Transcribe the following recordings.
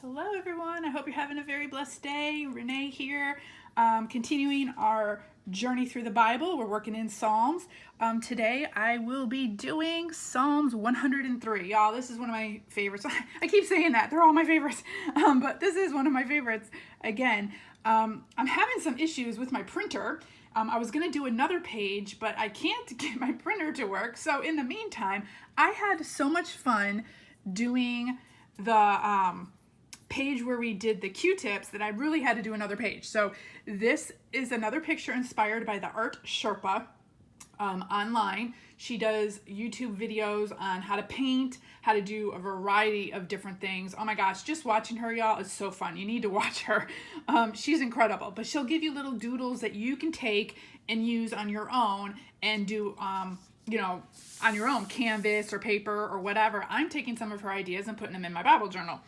Hello everyone, I hope you're having a very blessed day. Renee here, continuing our journey through the Bible. We're working in Psalms. Today I will be doing Psalms 103. Y'all, this is one of my favorites. I keep saying that, they're all my favorites, but this is one of my favorites. Again, I'm having some issues with my printer. I was going to do another page, but I can't get my printer to work. So in the meantime, I had so much fun doing the page where we did the Q-tips that I really had to do another page. So this is another picture inspired by the Art Sherpa online. She does YouTube videos on how to paint, how to do a variety of different things. Oh my gosh, just watching her, y'all, is so fun. You need to watch her. She's incredible, but she'll give you little doodles that you can take and use on your own and do on your own canvas or paper or whatever. I'm taking some of her ideas and putting them in my Bible journal.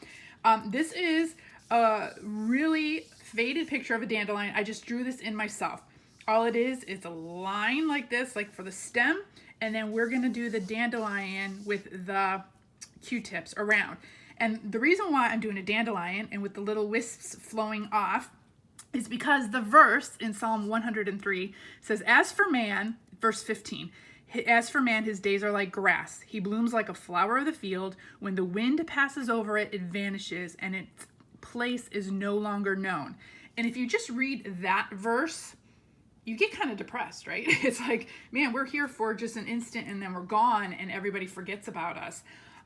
This is a really faded picture of a dandelion. I just drew this in myself. All it is a line like this, like for the stem, and then we're gonna do the dandelion with the Q-tips around. And the reason why I'm doing a dandelion and with the little wisps flowing off is because the verse in Psalm 103 says, as for man, verse 15, as for man, his days are like grass. He blooms like a flower of the field. When the wind passes over it, it vanishes, and its place is no longer known. And if you just read that verse, you get kind of depressed, right? It's like, man, we're here for just an instant, and then we're gone, and everybody forgets about us.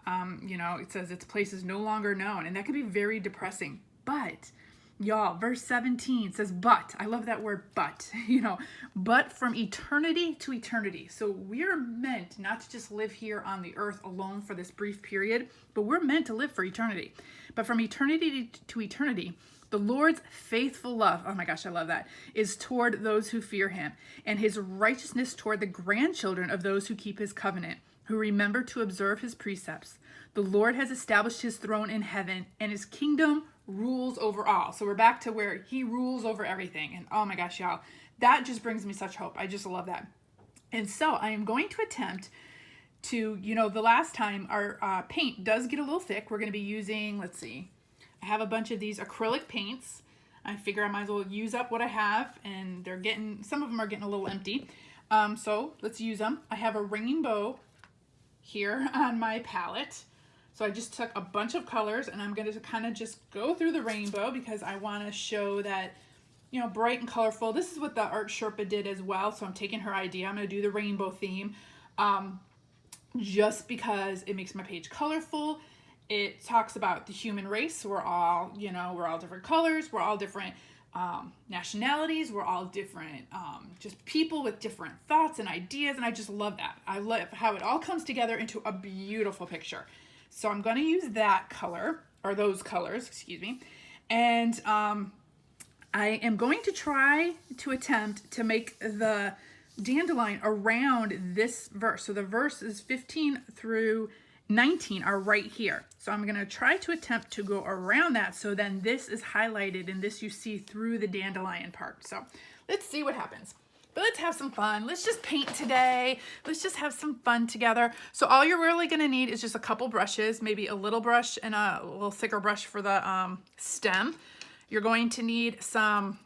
It says its place is no longer known, and that can be very depressing. But y'all, verse 17 says, but, I love that word, but from eternity to eternity. So we're meant not to just live here on the earth alone for this brief period, but we're meant to live for eternity. But from eternity to eternity, the Lord's faithful love, oh my gosh, I love that, is toward those who fear him, and his righteousness toward the grandchildren of those who keep his covenant, who remember to observe his precepts. The Lord has established his throne in heaven, and his kingdom rules over all. So we're back to where he rules over everything. And oh my gosh, y'all, that just brings me such hope. I just love that. And so I am going to attempt to, the last time our paint does get a little thick, we're going to be using, let's see, I have a bunch of these acrylic paints. I figure I might as well use up what I have, and some of them are getting a little empty. So let's use them. I have a rainbow here on my palette. So I just took a bunch of colors, and I'm going to kind of just go through the rainbow because I want to show that, bright and colorful. This is what the Art Sherpa did as well. So I'm taking her idea. I'm going to do the rainbow theme just because it makes my page colorful. It talks about the human race. We're all different colors. We're all different nationalities. We're all different, just people with different thoughts and ideas. And I just love that. I love how it all comes together into a beautiful picture. So I'm going to use that color, or those colors, excuse me. And I am going to try to attempt to make the dandelion around this verse. So the verses 15 through 19 are right here. So I'm going to try to attempt to go around that. So then this is highlighted, and this you see through the dandelion part. So let's see what happens. But let's have some fun. Let's just paint today. Let's just have some fun together. So all you're really gonna need is just a couple brushes, maybe a little brush and a little thicker brush for the stem. You're going to need some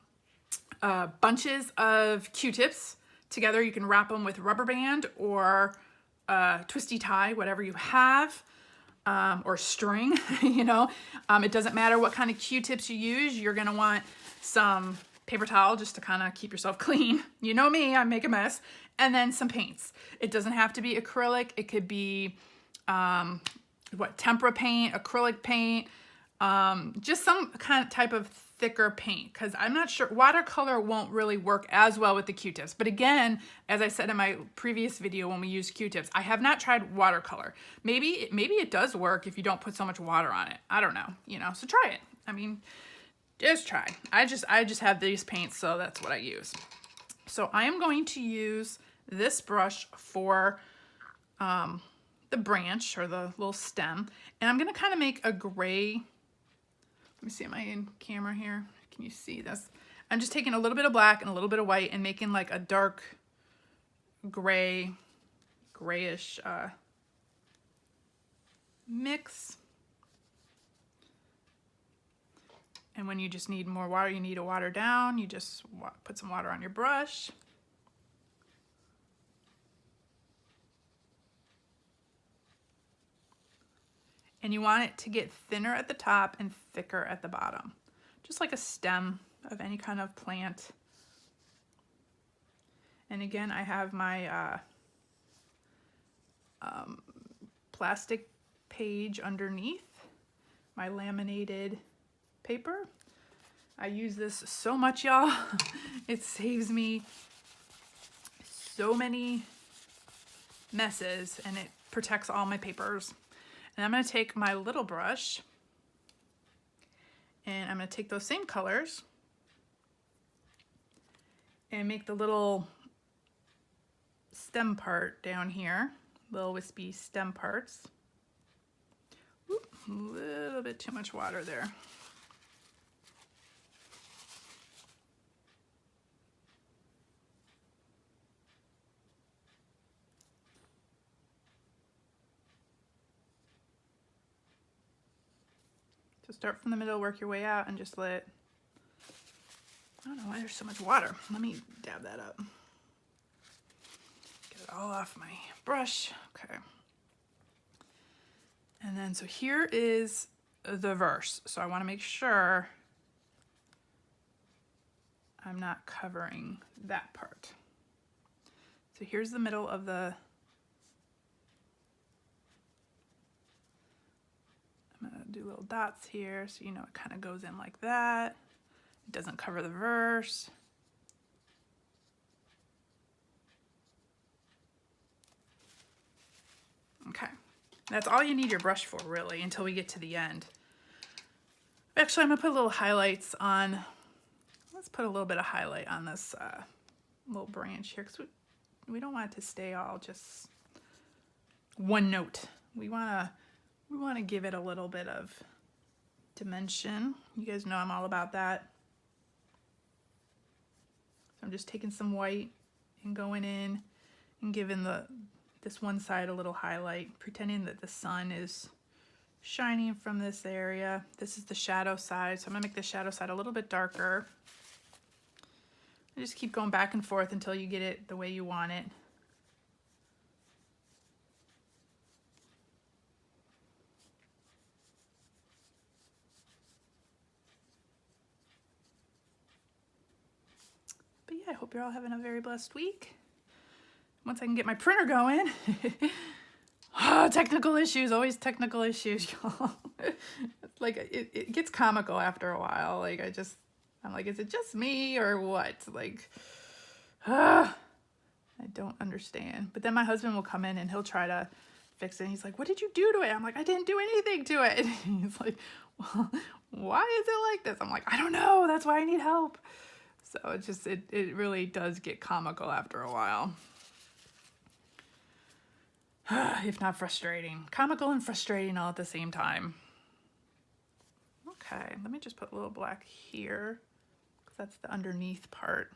bunches of Q-tips. Together you can wrap them with rubber band or twisty tie, whatever you have, or string, It doesn't matter what kind of Q-tips you use. You're gonna want some paper towel just to kind of keep yourself clean. You know me, I make a mess. And then some paints. It doesn't have to be acrylic. It could be tempera paint, acrylic paint, just some kind of type of thicker paint, because I'm not sure, watercolor won't really work as well with the Q-tips. But again, as I said in my previous video when we used Q-tips, I have not tried watercolor. Maybe it does work if you don't put so much water on it. I don't know, so try it. I mean, just try. I just have these paints, so that's what I use. So I am going to use this brush for the branch or the little stem, and I'm going to kind of make a gray. Let me see, am I in camera here? Can you see this? I'm just taking a little bit of black and a little bit of white and making like a dark grayish mix. And when you just need more water, you need to water down, you just put some water on your brush. And you want it to get thinner at the top and thicker at the bottom, just like a stem of any kind of plant. And again, I have my plastic page underneath my laminated paper. I use this so much, y'all. It saves me so many messes and it protects all my papers. And I'm going to take my little brush and I'm going to take those same colors and make the little stem part down here, little wispy stem parts. Oop, a little bit too much water there. So start from the middle, work your way out, and just let it, I don't know why there's so much water. Let me dab that up. Get it all off my brush. Okay. And then, so here is the verse. So I want to make sure I'm not covering that part. So here's the middle of the, I'm going to do little dots here so you know it kind of goes in like that. It doesn't cover the verse. Okay, that's all you need your brush for really until we get to the end. Actually, I'm gonna put little highlights on, let's put a little bit of highlight on this little branch here because we don't want it to stay all just one note. We wanna give it a little bit of dimension. You guys know I'm all about that. So I'm just taking some white and going in and giving this one side a little highlight, pretending that the sun is shining from this area. This is the shadow side, so I'm gonna make the shadow side a little bit darker. And just keep going back and forth until you get it the way you want it. But yeah, I hope you're all having a very blessed week. Once I can get my printer going. Oh, technical issues, always technical issues, y'all. Like, it gets comical after a while. Like, I'm like, is it just me or what? Like, I don't understand. But then my husband will come in and he'll try to fix it. And he's like, what did you do to it? I'm like, I didn't do anything to it. And he's like, well, why is it like this? I'm like, I don't know. That's why I need help. So it really does get comical after a while. If not frustrating. Comical and frustrating all at the same time. Okay, let me just put a little black here, because that's the underneath part.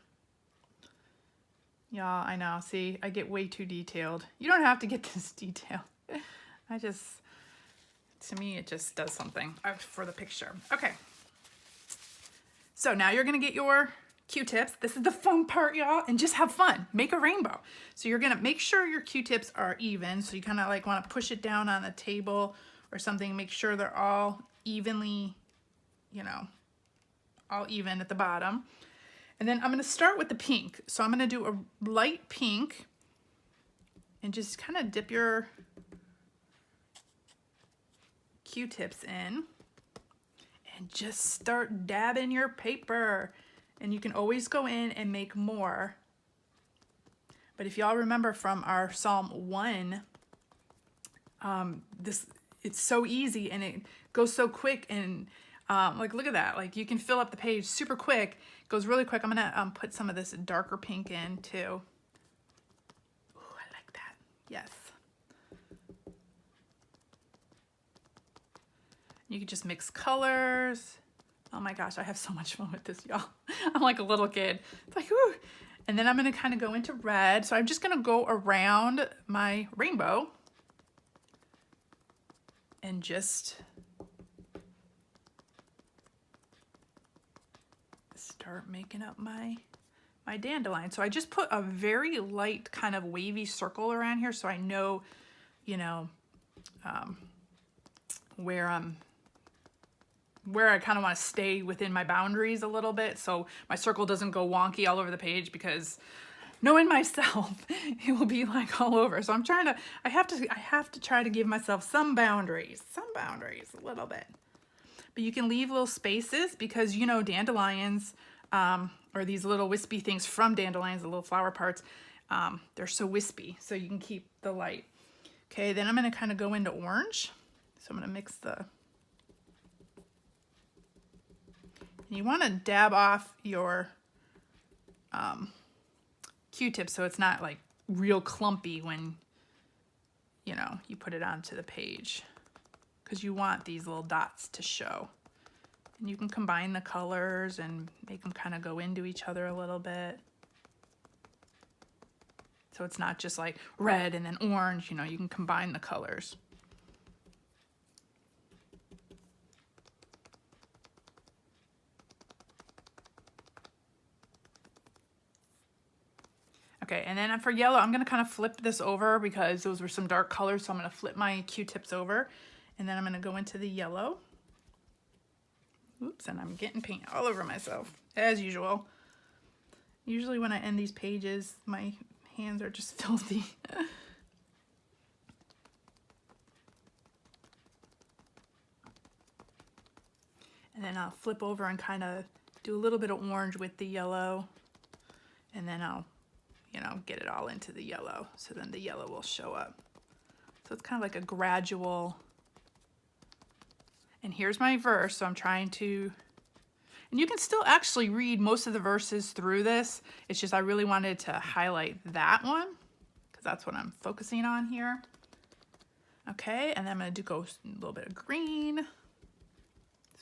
Y'all, I know, see, I get way too detailed. You don't have to get this detailed. To me, it just does something for the picture. Okay, so now you're gonna get your Q-tips. This is the fun part, y'all, and just have fun. Make a rainbow. So you're gonna make sure your Q-tips are even. So you kind of like want to push it down on the table or something. Make sure they're all evenly, you know, all even at the bottom. And then I'm gonna start with the pink. So I'm gonna do a light pink and just kind of dip your Q-tips in and just start dabbing your paper. And you can always go in and make more. But if y'all remember from our Psalm 1, it's so easy and it goes so quick, and like, look at that. Like, you can fill up the page super quick. It goes really quick. I'm gonna put some of this darker pink in too. Ooh, I like that. Yes. You can just mix colors. Oh my gosh, I have so much fun with this, y'all. I'm like a little kid. It's like, ooh. And then I'm gonna kind of go into red. So I'm just gonna go around my rainbow and just start making up my dandelion. So I just put a very light kind of wavy circle around here so I know, you know, where I kind of want to stay within my boundaries a little bit, so my circle doesn't go wonky all over the page, because knowing myself, it will be like all over. So I'm trying to, I have to try to give myself some boundaries a little bit. But you can leave little spaces, because you know dandelions, or these little wispy things from dandelions, the little flower parts, they're so wispy, so you can keep the light. Okay, then I'm going to kind of go into orange. So I'm going to mix the, and you want to dab off your Q-tip so it's not like real clumpy when, you know, you put it onto the page, because you want these little dots to show. And you can combine the colors and make them kind of go into each other a little bit. So it's not just like red and then orange, you know, you can combine the colors. Okay, and then for yellow, I'm gonna kind of flip this over because those were some dark colors, so I'm gonna flip my Q-tips over, and then I'm gonna go into the yellow. Oops, and I'm getting paint all over myself, as usual. Usually when I end these pages, my hands are just filthy. And then I'll flip over and kind of do a little bit of orange with the yellow, and then I'll, you know, get it all into the yellow, so then the yellow will show up. So it's kind of like a gradual. And here's my verse, so I'm trying to, and you can still actually read most of the verses through this. It's just I really wanted to highlight that one, because that's what I'm focusing on here. Okay, and then I'm going to go a little bit of green.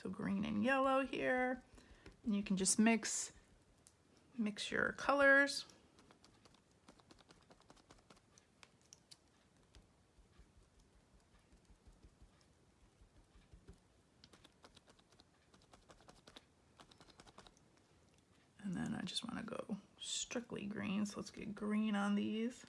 So green and yellow here. And you can just mix your colors. And then I just want to go strictly green, so let's get green on these.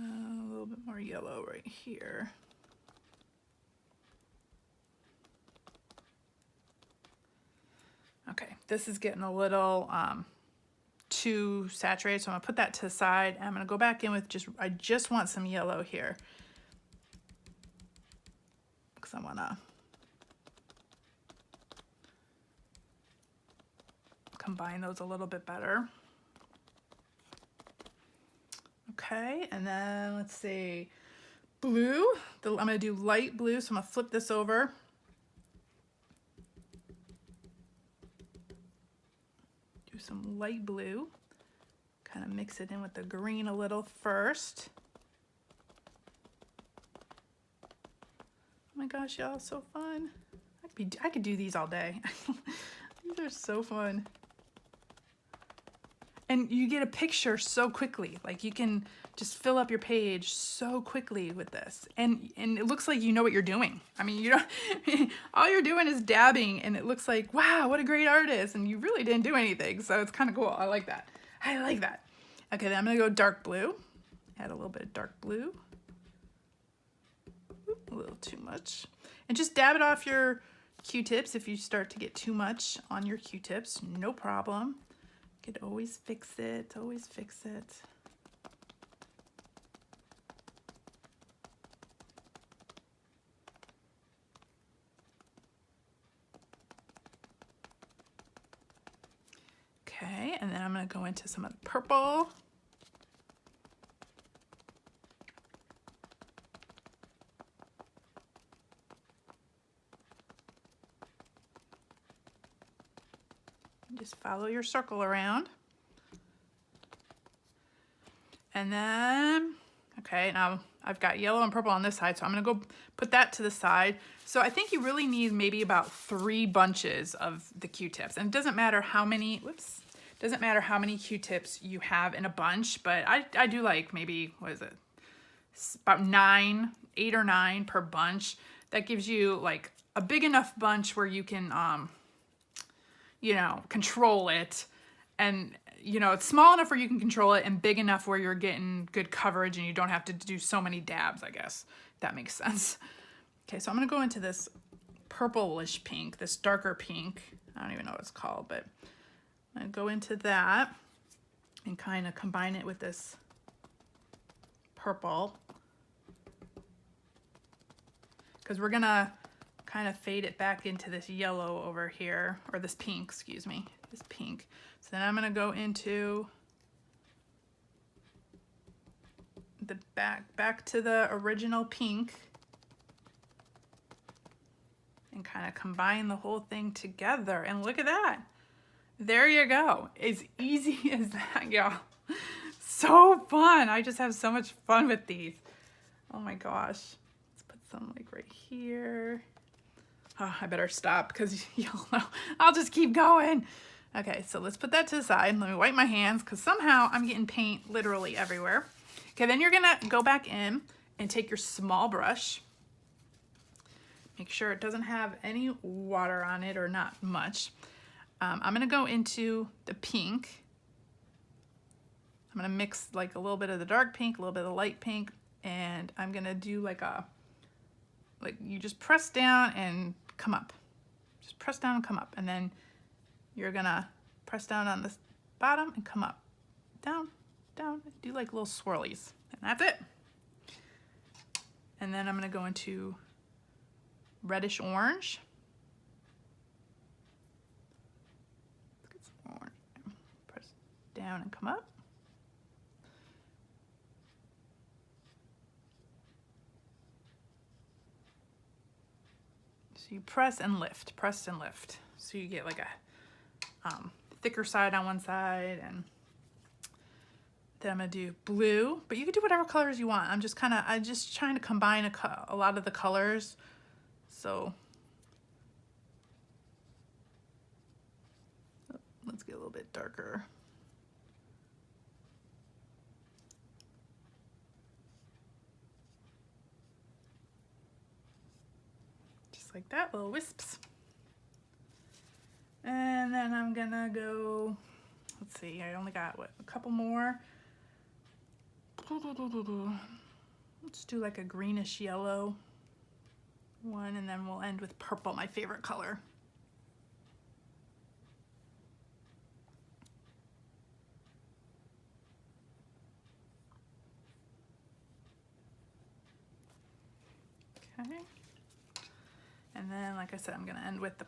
A little bit more yellow right here. Okay, this is getting a little too saturated, so I'm gonna put that to the side. I'm gonna go back in with I just want some yellow here, because I wanna combine those a little bit better. Okay, and then let's see, blue. I'm gonna do light blue, so I'm gonna flip this over. Do some light blue. Kind of mix it in with the green a little first. Oh my gosh, y'all, so fun. I could do these all day. These are so fun. And you get a picture so quickly. Like, you can just fill up your page so quickly with this. And it looks like you know what you're doing. I mean, you don't, all you're doing is dabbing, and it looks like, wow, what a great artist. And you really didn't do anything. So it's kind of cool. I like that. I like that. Okay, then I'm gonna go dark blue. Add a little bit of dark blue. Oop, a little too much. And just dab it off your Q-tips if you start to get too much on your Q-tips. No problem. You could always fix it, always fix it. Okay, and then I'm gonna go into some of the purple. Just follow your circle around. And then, okay, now I've got yellow and purple on this side, so I'm gonna go put that to the side. So I think you really need maybe about 3 bunches of the Q-tips. And it doesn't matter how many, Doesn't matter how many Q-tips you have in a bunch, but I do like maybe, what is it? About 8 or 9 per bunch. That gives you like a big enough bunch where you can, you know, control it. And, you know, it's small enough where you can control it and big enough where you're getting good coverage and you don't have to do so many dabs, I guess. If that makes sense. Okay, so I'm going to go into this purplish pink, this darker pink. I don't even know what it's called, but I'm going to go into that and kind of combine it with this purple. Because we're going to kind of fade it back into this yellow over here, or this pink, excuse me, this pink. So then I'm going to go into the back to the original pink and kind of combine the whole thing together. And look at that. There you go. As easy as that, y'all. So fun. I just have so much fun with these. Oh my gosh. Let's put some like right here. Oh, I better stop because y'all know I'll just keep going. Okay, so let's put that to the side. Let me wipe my hands because somehow I'm getting paint literally everywhere. Okay, then you're gonna go back in and take your small brush. Make sure it doesn't have any water on it or not much. I'm gonna go into the pink. I'm gonna mix like a little bit of the dark pink, a little bit of the light pink, and I'm gonna do like you just press down and come up. Just press down and come up, and then you're gonna press down on the bottom and come up. Down, down, do like little swirlies, and that's it. And then I'm gonna go into reddish orange. Let's get some orange. Press down and come up. So you press and lift, press and lift. So you get like a thicker side on one side, and then I'm gonna do blue, but you can do whatever colors you want. I'm just trying to combine a lot of the colors. So let's get a little bit darker. Just like that, little wisps. And then I'm gonna go, let's see, I only got, what, a couple more. Let's do like a greenish yellow one, and then we'll end with purple, my favorite color. Okay. And then, like I said, I'm gonna end with the